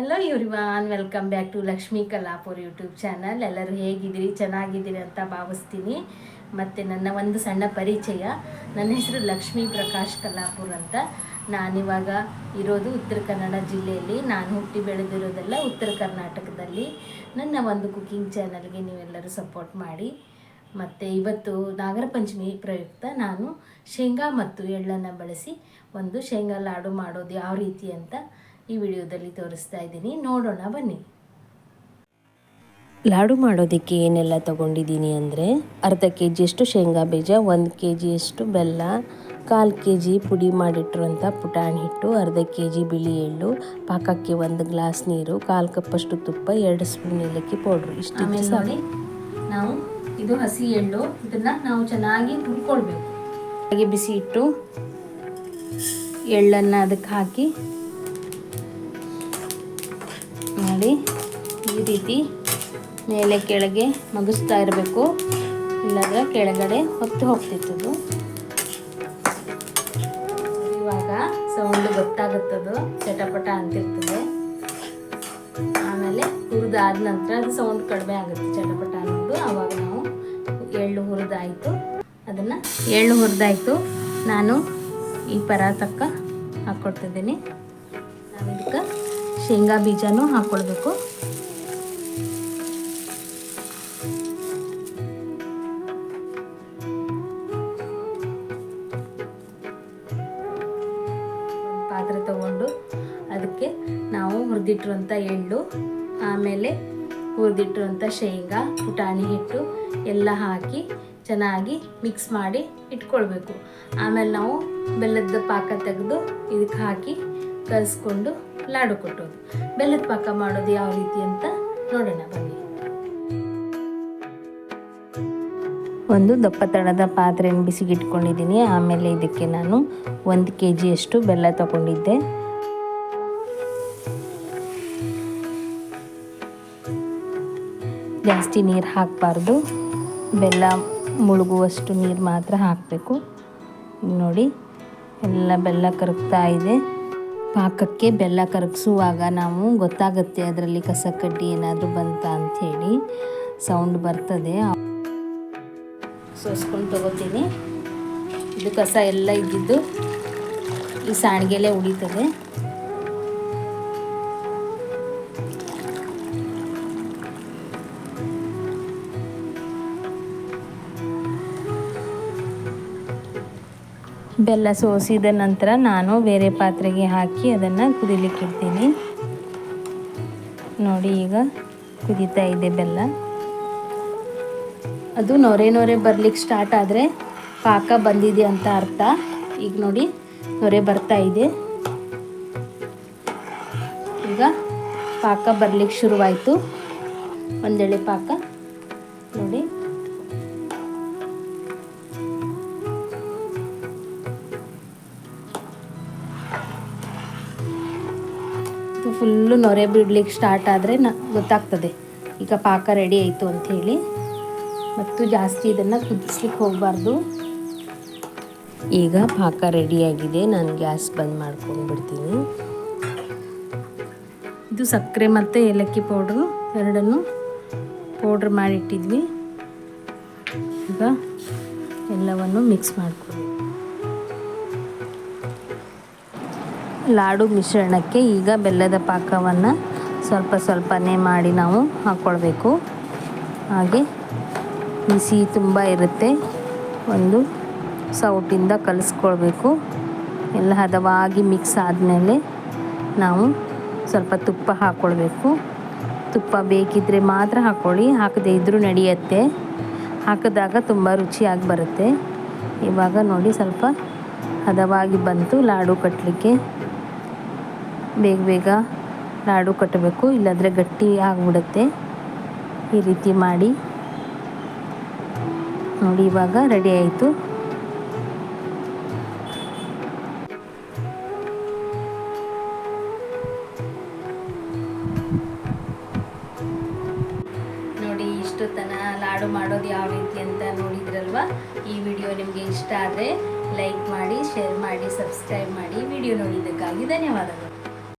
Hello everyone, welcome back to Lakshmi Kalapur YouTube channel. ಎಲ್ಲರೂ ಹೇಗಿದ್ದೀರಿ? ಚೆನ್ನಾಗಿದ್ದೀರಿ ಅಂತ ಭಾವಿಸ್ತೀನಿ. ಮತ್ತು ನನ್ನ ಒಂದು ಸಣ್ಣ ಪರಿಚಯ, ನನ್ನ ಹೆಸರು ಲಕ್ಷ್ಮೀ ಪ್ರಕಾಶ್ ಕಲಾಪುರ್ ಅಂತ. ನಾನಿವಾಗ ಇರೋದು ಉತ್ತರ ಕನ್ನಡ ಜಿಲ್ಲೆಯಲ್ಲಿ. ನಾನು ಹುಟ್ಟಿ ಬೆಳೆದಿರೋದೆಲ್ಲ ಉತ್ತರ ಕರ್ನಾಟಕದಲ್ಲಿ. ನನ್ನ ಒಂದು ಕುಕ್ಕಿಂಗ್ ಚಾನಲ್ಗೆ ನೀವೆಲ್ಲರೂ ಸಪೋರ್ಟ್ ಮಾಡಿ. ಮತ್ತು ಇವತ್ತು ನಾಗರ ಪಂಚಮಿ ಪ್ರಯುಕ್ತ ನಾನು ಶೇಂಗಾ ಮತ್ತು ಎಳ್ಳನ್ನು ಬಳಸಿ ಒಂದು ಶೇಂಗಾ ಲಾಡು ಮಾಡೋದು ಯಾವ ರೀತಿ ಅಂತ ಈ ವಿಡಿಯೋದಲ್ಲಿ ತೋರಿಸ್ತಾ ಇದ್ದೀನಿ. ನೋಡೋಣ ಬನ್ನಿ. ಲಾಡು ಮಾಡೋದಕ್ಕೆ ಏನೆಲ್ಲ ತಗೊಂಡಿದ್ದೀನಿ ಅಂದರೆ, ಅರ್ಧ kg ಶೇಂಗಾ ಬೀಜ, 1 kg ಬೆಲ್ಲ, 1/4 kg ಪುಡಿ ಮಾಡಿಟ್ಟಿರುವಂಥ ಪುಟಾಣಿ ಹಿಟ್ಟು, ಅರ್ಧ kg ಬಿಳಿ ಎಳ್ಳು, ಪಾಕಕ್ಕೆ 1 ಗ್ಲಾಸ್ ನೀರು, 1/4 ಕಪ್ಪಷ್ಟು ತುಪ್ಪ, 2 ಸ್ಪೂನ್ ಏಲಕ್ಕಿ ಪೌಡ್ರು. ಇಷ್ಟು ನೋಡಿ, ನಾವು ಇದು ಹಸಿ ಎಳ್ಳು, ಇದನ್ನು ನಾವು ಚೆನ್ನಾಗಿ ಹುರ್ಕೊಳ್ಬೇಕು. ಹಾಗೆ ಬಿಸಿ ಇಟ್ಟು ಎಳ್ಳನ್ನು ಅದಕ್ಕೆ ಹಾಕಿ ನೋಡಿ ಈ ರೀತಿ ಮೇಲೆ ಕೆಳಗೆ ಮಗಿಸ್ತಾ ಇರಬೇಕು, ಇಲ್ಲಾಂದರೆ ಕೆಳಗಡೆ ಹೊತ್ತು ಹೋಗ್ತಿತ್ತದು. ಇವಾಗ ಸೌಂಡ್ ಗೊತ್ತಾಗುತ್ತದು, ಚಟಪಟ ಅಂತಿರ್ತದೆ. ಆಮೇಲೆ ಹುರಿದಾದ ನಂತರ ಅದು ಸೌಂಡ್ ಕಡಿಮೆ ಆಗುತ್ತೆ, ಚಟಪಟ ಅನ್ನೋದು. ಆವಾಗ ನಾವು ಎಳ್ಳು ಹುರಿದಾಯಿತು, ಅದನ್ನು ಎಳ್ಳು ಹುರಿದಾಯಿತು ನಾನು ಈ ಪರಾತಕ್ಕೆ ಹಾಕ್ಕೊಡ್ತಿದ್ದೀನಿ. ನಾವು ಇದಕ್ಕೆ ಶೇಂಗಾ ಬೀಜನೂ ಹಾಕ್ಕೊಳ್ಬೇಕು. ಪಾತ್ರೆ ತಗೊಂಡು ಅದಕ್ಕೆ ನಾವು ಹುರಿದಿಟ್ಟಿರುವಂಥ ಎಳ್ಳು, ಆಮೇಲೆ ಹುರಿದಿಟ್ಟಿರುವಂಥ ಶೇಂಗಾ, ಪುಟಾಣಿ ಹಿಟ್ಟು ಎಲ್ಲ ಹಾಕಿ ಚೆನ್ನಾಗಿ ಮಿಕ್ಸ್ ಮಾಡಿ ಇಟ್ಕೊಳ್ಬೇಕು. ಆಮೇಲೆ ನಾವು ಬೆಲ್ಲದ ಪಾಕ ತೆಗೆದು ಇದಕ್ಕೆ ಹಾಕಿ ಕಲಿಸ್ಕೊಂಡು ಲಾಡು ಕೊಟ್ಟೋದು. ಬೆಲ್ಲದ ಪಾಕ ಮಾಡೋದು ಯಾವ ರೀತಿ ಅಂತ ನೋಡೋಣ ಬನ್ನಿ. ಒಂದು ದಪ್ಪ ತಳದ ಪಾತ್ರೆಯನ್ನು ಬಿಸಿಗೆ ಇಟ್ಕೊಂಡಿದ್ದೀನಿ. ಆಮೇಲೆ ಇದಕ್ಕೆ ನಾನು 1 kg ಬೆಲ್ಲ ತಗೊಂಡಿದ್ದೆ. ಜಾಸ್ತಿ ನೀರು ಹಾಕಬಾರ್ದು, ಬೆಲ್ಲ ಮುಳುಗುವಷ್ಟು ನೀರು ಮಾತ್ರ ಹಾಕಬೇಕು. ನೋಡಿ ಎಲ್ಲ ಬೆಲ್ಲ ಕರಗ್ತಾ ಇದೆ. ಪಾಕಕ್ಕೆ ಬೆಲ್ಲ ಕರಗಿಸುವಾಗ ನಾವು ಗೊತ್ತಾಗುತ್ತೆ ಅದರಲ್ಲಿ ಕಸ ಕಡ್ಡಿ ಏನಾದರೂ ಬಂತ ಅಂಥೇಳಿ, ಸೌಂಡ್ ಬರ್ತದೆ. ಸೋಸ್ಕೊಂಡು ತಗೋತೀನಿ. ಇದು ಕಸ ಎಲ್ಲ ಇದ್ದಿದ್ದು ಈ ಸಾಣಿಗೆಲೆ ಉಳಿತದೆ. ಬೆಲ್ಲ ಸೋಸಿದ ನಂತರ ನಾನು ಬೇರೆ ಪಾತ್ರೆಗೆ ಹಾಕಿ ಅದನ್ನು ಕುದಿಲಿಕ್ಕೆ ಇಡ್ತೀನಿ. ನೋಡಿ ಈಗ ಕುದೀತಾ ಇದೆ ಬೆಲ್ಲ. ಅದು ನೊರೆ ನೊರೆ ಬರ್ಲಿಕ್ಕೆ ಸ್ಟಾರ್ಟ್ ಆದರೆ ಪಾಕ ಬಂದಿದೆ ಅಂತ ಅರ್ಥ. ಈಗ ನೋಡಿ ನೊರೆ ಬರ್ತಾ ಇದೆ. ಈಗ ಪಾಕ ಬರ್ಲಿಕ್ಕೆ ಶುರುವಾಯಿತು, ಒಂದೆಳೆ ಪಾಕ ನೋಡಿ. ಫುಲ್ಲು ನೊರೆ ಬಿಡ್ಲಿಕ್ಕೆ ಸ್ಟಾರ್ಟ್ ಆದರೆ ಗೊತ್ತಾಗ್ತದೆ ಈಗ ಪಾಕ ರೆಡಿ ಆಯಿತು ಅಂಥೇಳಿ. ಮತ್ತು ಜಾಸ್ತಿ ಇದನ್ನು ಕುದಿಸ್ಲಿಕ್ಕೆ ಹೋಗಬಾರ್ದು. ಈಗ ಪಾಕ ರೆಡಿಯಾಗಿದೆ, ನಾನು ಗ್ಯಾಸ್ ಬಂದ್ ಮಾಡ್ಕೊಂಡು ಬಿಡ್ತೀನಿ. ಇದು ಸಕ್ಕರೆ ಮತ್ತು ಏಲಕ್ಕಿ ಪೌಡ್ರು ಎರಡನ್ನು ಪೌಡ್ರ್ ಮಾಡಿಟ್ಟಿದ್ವಿ. ಈಗ ಎಲ್ಲವನ್ನು ಮಿಕ್ಸ್ ಮಾಡ್ಕೊಳ್ಳಿ. ಲಾಡು ಮಿಶ್ರಣಕ್ಕೆ ಈಗ ಬೆಲ್ಲದ ಪಾಕವನ್ನು ಸ್ವಲ್ಪ ಸ್ವಲ್ಪನೇ ಮಾಡಿ ನಾವು ಹಾಕ್ಕೊಳ್ಬೇಕು. ಹಾಗೆ ಬಿಸಿ ತುಂಬ ಇರುತ್ತೆ, ಒಂದು ಸೌಟಿಂದ ಕಲಿಸ್ಕೊಳ್ಬೇಕು. ಎಲ್ಲ ಹದವಾಗಿ ಮಿಕ್ಸ್ ಆದಮೇಲೆ ನಾವು ಸ್ವಲ್ಪ ತುಪ್ಪ ಹಾಕ್ಕೊಳ್ಬೇಕು. ತುಪ್ಪ ಬೇಕಿದ್ದರೆ ಮಾತ್ರ ಹಾಕ್ಕೊಳ್ಳಿ, ಹಾಕದೇ ಇದ್ದರೂ ನಡೆಯುತ್ತೆ. ಹಾಕಿದಾಗ ತುಂಬ ರುಚಿಯಾಗಿ ಬರುತ್ತೆ. ಇವಾಗ ನೋಡಿ ಸ್ವಲ್ಪ ಹದವಾಗಿ ಬಂತು ಲಾಡು ಕಟ್ಟಲಿಕ್ಕೆ. ಬೇಗ ಬೇಗ ಲಾಡು ಕಟ್ಟಬೇಕು, ಇಲ್ಲಾಂದರೆ ಗಟ್ಟಿ ಆಗಿಬಿಡುತ್ತೆ. ಈ ರೀತಿ ಮಾಡಿ ನೋಡಿ, ಇವಾಗ ರೆಡಿ ಆಯಿತು. ನೋಡಿ ಇಷ್ಟು ತನ ಲಾಡು ಮಾಡೋದು ಯಾವ ರೀತಿ ಅಂತ ನೋಡಿದ್ರಲ್ವ. ಈ ವಿಡಿಯೋ ನಿಮಗೆ ಇಷ್ಟ ಆದರೆ ಲೈಕ್ ಮಾಡಿ, ಶೇರ್ ಮಾಡಿ, ಸಬ್ಸ್ಕ್ರೈಬ್ ಮಾಡಿ. ವಿಡಿಯೋ ನೋಡಿದ್ದಕ್ಕಾಗಿ ಧನ್ಯವಾದಗಳು.